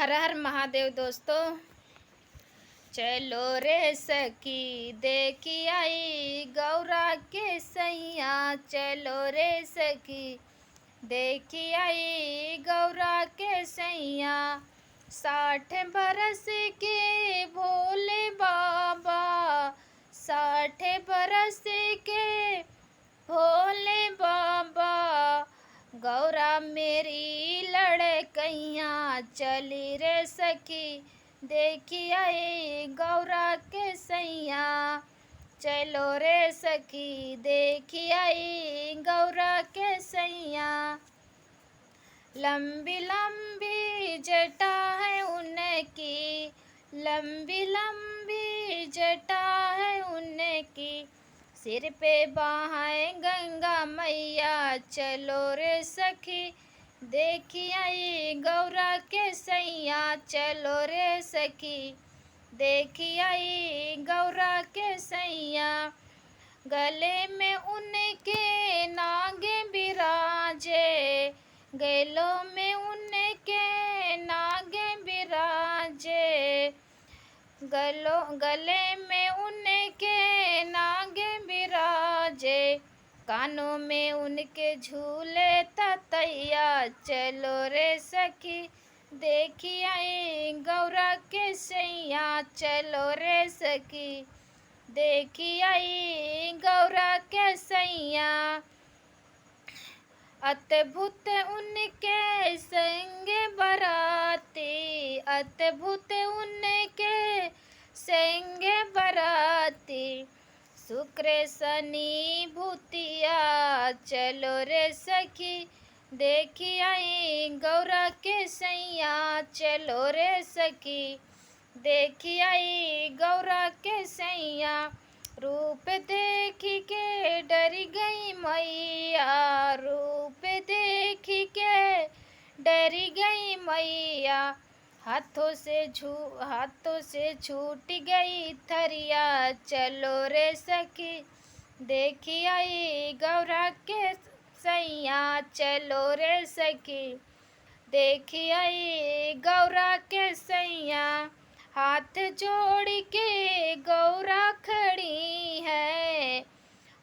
हर हर महादेव दोस्तों। चलो रे सखी देखी आई गौरा के सैया, चलो रे सखी देखी आई गौरा के सैया। 60 बरस के भोले बाबा, 60 बरस के भोले बाबा, गौरा मेरी लड़कैया। चली रे सखी देखी आई गौरा के सैया, चलो रे सखी देखी आई गौरा के सैया। लंबी लंबी जटा है उनकी, लंबी लंबी जटा है उनकी, सिर पे बाहें गंगा मैया। चलो रे सखी देखी आई गौरा के सैया, चलो रे सखी देखी आई गौरा के सैया। गले में उनके नागे बिराजे, गलों में उनके नागे बिराजे, गले में उनके नागे बिराजे, कानों में उनके झूले ततैया। चलो रे सखी देखी आई गौरा के सैया, चलो रे सखी देखी आई गौरा के सैया। अद्भुत उनके संग बराती, अद्भुत उनके संग बराती, शुक्र शनि भूतिया। चलो रे सखी देखी आई गौरा के सैया, चलो रे सखी देखी आई गौरा के सैया। रूप देखी के डर गई मैया, रूप देखी के डर गई मैया, हाथों से छूट गई थरिया। चलो रे सखी देखी आई गौरा के सैया, चलो रे सखी देखी आई गौरा के सैया। हाथ जोड़ के गौरा खड़ी है,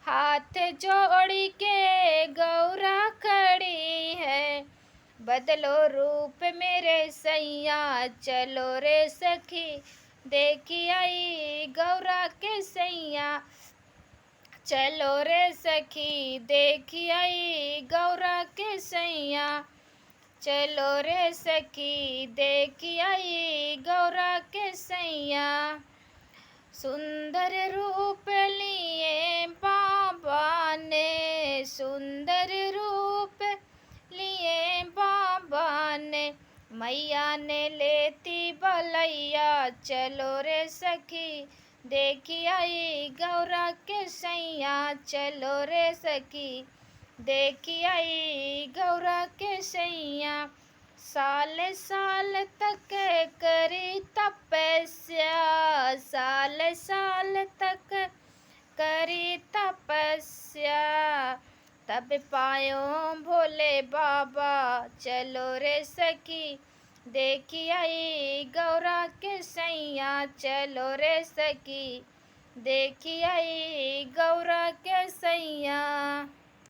हाथ जोड़ के गौरा खड़ी है, बदलो रूप मेरे सैया। चलो रे सखी देखी आई गौरा के सैया, चलो रे सखी देखी आई गौरा के सैया, चलो रे सखी देखी आई गौरा के सैया। सुंदर रूप लिए बाबा ने, सुंदर रूप लिए बाबा ने, मैया ने लेती बलैया। चलो रे सखी देखी आई गौरा के सैया, चलो रे सखी देखी आई गौरा के सैया। साल साल तक करी तपस्या, साल साल तक करी तपस्या, तब पायो भोले बाबा। चलो रे सखी देखी आई गौरा के सैया, चलो रे सखी देखी आई गौरा के सैया।